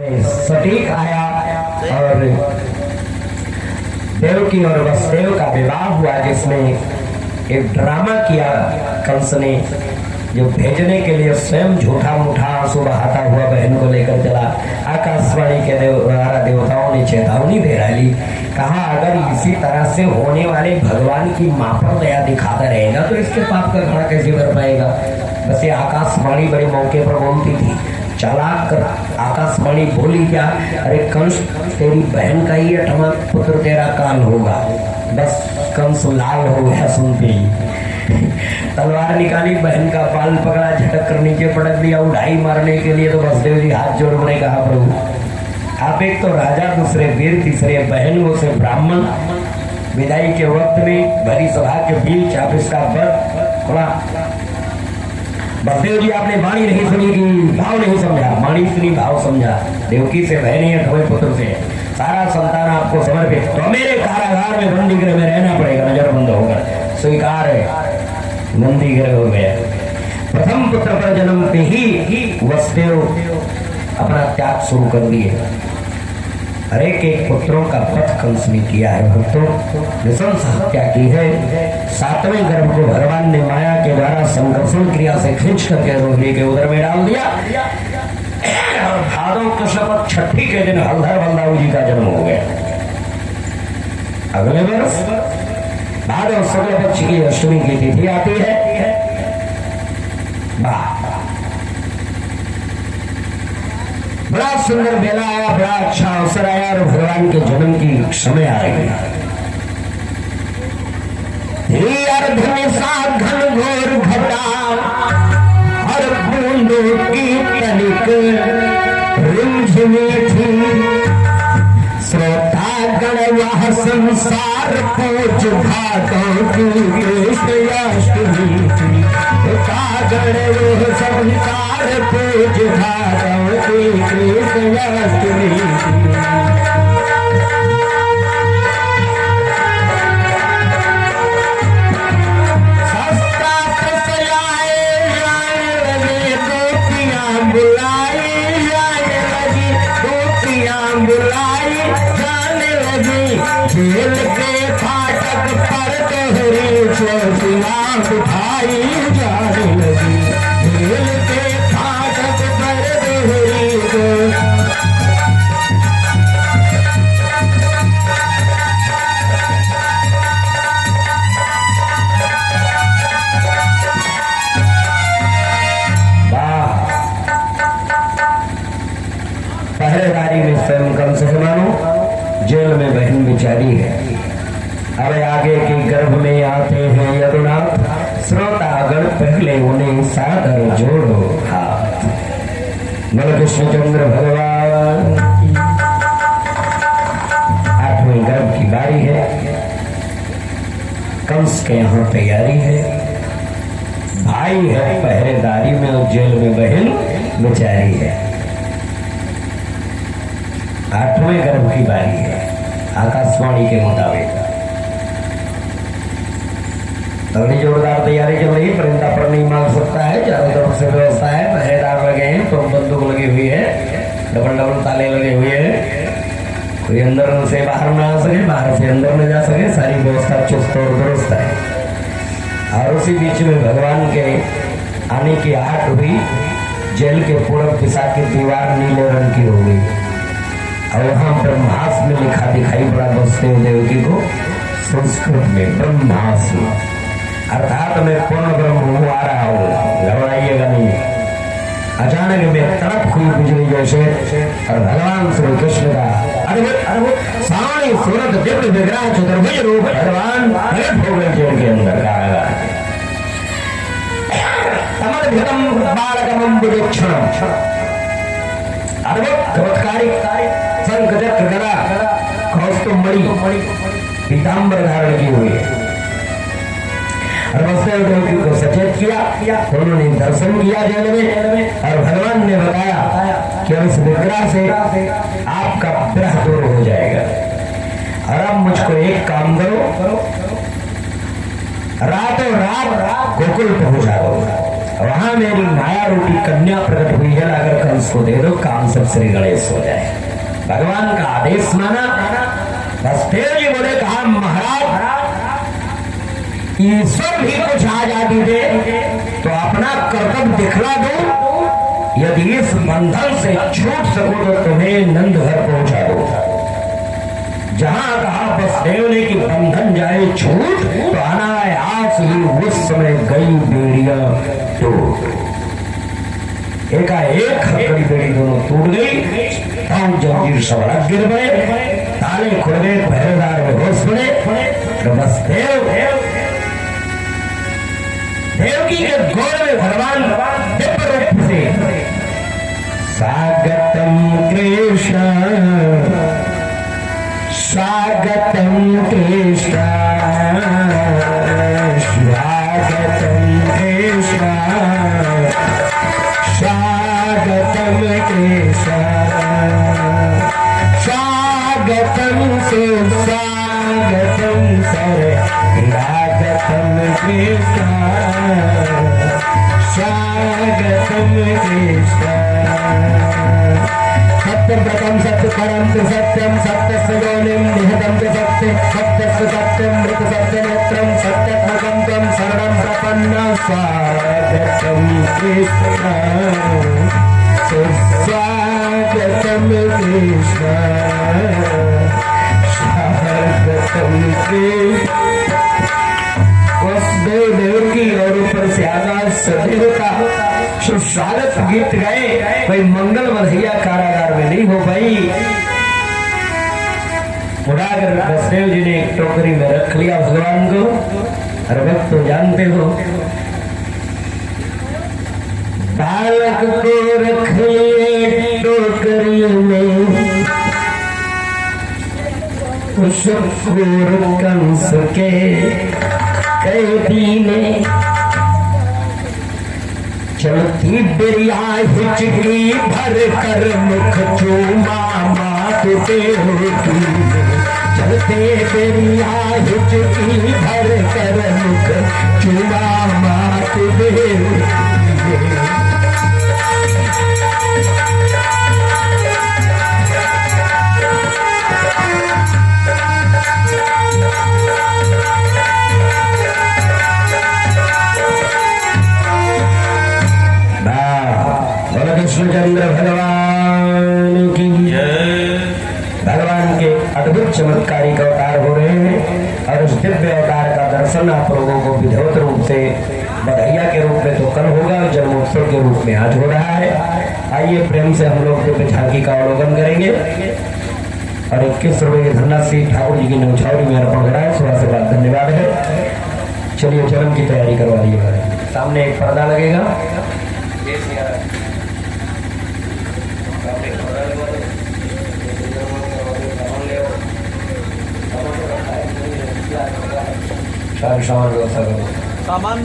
सटीक आया और देवकी और वसुदेव का विवाह हुआ, जिसमें एक ड्रामा किया कंस ने, जो भेजने के लिए स्वयं झूठा मूठा आंसू बहाता हुआ बहन को लेकर चला। आकाशवाणी के द्वारा देवताओं ने चेतावनी दे डाली, कहा अगर इसी तरह से होने वाले भगवान की मां पर दया दिखाता रहेगा तो इसके पाप का घड़ा कैसे भर पाएगा। बस ये आकाशवाणी बड़े मौके पर बोलती थी, चालाक कर आकाशवाणी बोली क्या, अरे कंस तेरी बहन का ही 8वां पुत्र तेरा काल होगा। बस कंस लाल हो गया सुनते ही, तलवार निकाली, बहन का बाल पकड़ा, झटक कर नीचे पटक दिया उड़ाई मारने के लिए। तो वसुदेव जी हाथ जोड़ बड़े कहा, प्रभु आप एक तो राजा, दूसरे वीर, तीसरे बहन, वो से ब्राह्मण, विदाई के वक्त में भरी सभा के बीच आप इसका वर थोड़ा। वसुदेव जी आपने वाणी नहीं सुनी कि भाव नहीं समझा, वाणी सुनी भाव समझा। देवकी से बहन है, 8वें पुत्र से, सारा संतान आपको समर्पित, तो मेरे कारागार में बंदी गृह में रहना पड़ेगा, नजर बंद होकर स्वीकार है। नंदी गृह हो गया। प्रथम पुत्र पर जन्म पे ही वसुदेव अपना त्याग शुरू कर दिए। हर एक पुत्रों का वध कंस ने किया है भक्तों, नृशंस हत्या की है। 7वें गर्भ को भगवान ने माया के द्वारा संकर्षण क्रिया से खींच करके रोहिणी के उदर में डाल दिया। और भादव कृष्ण पक्ष 6 के दिन हलधर बलदाऊ जी का जन्म हो गया। अगले वर्ष भादव शुक्ल पक्ष की अष्टमी की तिथि आती है। बड़ा सुंदर बेला आया, बड़ा अच्छा अवसर आया और भगवान के जन्म की समय आ गई। घन घोर घटा और बूंदों की तनिक रिमझिमी थी, श्रोता गण वह संसार पूज भादों की कृष्णाष्टमी थी। गण वह संसार पूज भादों की कृष्णाष्टमी थी। जेल के फाटक पर तोहरी चौकियां उठाई जाने लगी, जेल के फाटक पर तोहरी पहरेदारी में स्वयं कंस है मानो, जेल में बहन बिचारी है। अब आगे के गर्भ में आते हैं यदुनाथ, श्रोतागण पहले उन्हें सादर जोड़ो हाथ। बोलो कृष्णचंद्र भगवान। 8वें गर्भ की बारी है, कंस के यहाँ तैयारी है, भाई है पहरेदारी में और जेल में बहन बिचारी है। 8वें गर्भ की बारी है आकाशवाणी के मुताबिक। बड़ी जोरदार तैयारी चल रही है, परिंदा पर नहीं मार सकता है, चारों तरफ से व्यवस्था है, पहरेदार लगे हैं, तो बंदूक लगी हुई है, डबल डबल ताले लगे हुए हैं, कोई अंदर से बाहर ना आ सके, बाहर से अंदर न जा सके, सारी व्यवस्था चुस्त और दुरुस्त है। और उसी बीच में भगवान के आने की आहट हुई, जेल के पूर्व दिशा की दीवार नीले रंग की हो गई और वहां ब्रह्मास्त्र में लिखा दिखाई पड़ा वसुदेव देवकी को, संस्कृत में ब्रह्मास्त्र, अर्थात मैं पूर्ण ब्रह्म हूँ, आ रहा हूँ, घबराइएगा नहीं। अचानक में तड़प हुई बिजली जैसे और भगवान श्री कृष्ण का अद्भुत सारी सूरत दिव्य विग्रह चतुर्भुज रूप भगवान प्रकट हो गए जेल के अंदर। तमद्भुतम बालकमं विचक्षणम, अद्भुत चमत्कारी शंख चक्र गदा कौस्तुभमणि पीताम्बर धारण की हुई है। और वसुदेव देवकी को सचेत किया, उन्होंने दर्शन किया जेल में और भगवान ने बताया कि इस विग्रह से आपका विरह दूर हो जाएगा और अब मुझको एक काम करो, रातों रात गोकुल पहुंचा दो। वहां मेरी माया रूपी कन्या प्रकट हुई है, अगर कंस को दे दो, काम सब श्री गणेश हो जाए। भगवान का आदेश माना। वसुदेव जी बोले, कहा महाराज ईश्वर भी कुछ आजादी दे तो अपना कर्तव्य दिखला दो, यदि इस बंधन से छूट सको तो तुम्हें नंद घर पहुंचा दो। जहां कहा वसुदेव ने कि बंधन जाए छूट, तो अनायास ही उस समय गई बेड़ियां टूट। एकाएक हथकड़ी बेड़ी दोनों टूट गई, पांव जंजीर सबड़क गिर गए, ताले खुल गए, पहरेदार में होश पड़े। तो वसुदेव देवकी के गोद में भगवान दिव्य रूप से स्वागतम कृष्ण स्वागतम कृष्ण स्वागतम कृष्ण स्वागतम कृष्ण स्वागतम सुस्वागतम स्वागतम कृष्ण स्वागतम कृष्ण। सत्यव्रतम सत्य परम सत्यम सत्य योनिम निहतम सत्य सत्य सत्यम मृत सत्य नेत्रम सत्यत्मकम तम शरणं प्रपन्न स्वागतम कृष्ण स्वागतम कृष्ण स्वागतम कृष्ण। वसुदेव देवकी और ऊपर से आकाश सदैव का स्वागत गीत गए, कोई मंगल मधैया कारागार में नहीं हो पाई। उड़ाकर वसुदेव जी ने एक टोकरी में रख लिया भगवान को। हर वक्त तो जानते हो बालक को रख लिए टोकरी में, उस क्रूर कंस के कैदी ने चलती बिरिया हिचकी भर कर मुख चूमा मात देवकी। चलते बिरिया हिचकी भर कर मुख चूमा मात देवकी। कृष्णचंद्र भगवान की जय। भगवान के अद्भुत चमत्कारिक अवतार हो रहे हैं और उस दिव्य अवतार का दर्शन आप लोगों को विधिवत रूप से बधैया के रूप में तो कल होगा, जन्मोत्सव के रूप में आज हो रहा है। आइए प्रेम से हम लोग दिव्य झांकी का अवलोकन करेंगे और 21 रुपये धन्नासी ठाकुर जी की न्यौछावरी में अर्पण कराए। सुबह से बाद धन्यवाद है। चलिए चरण की तैयारी करवा लीजिए। सामने एक पर्दा लगेगा, सामान व्यवस्था करो। सामान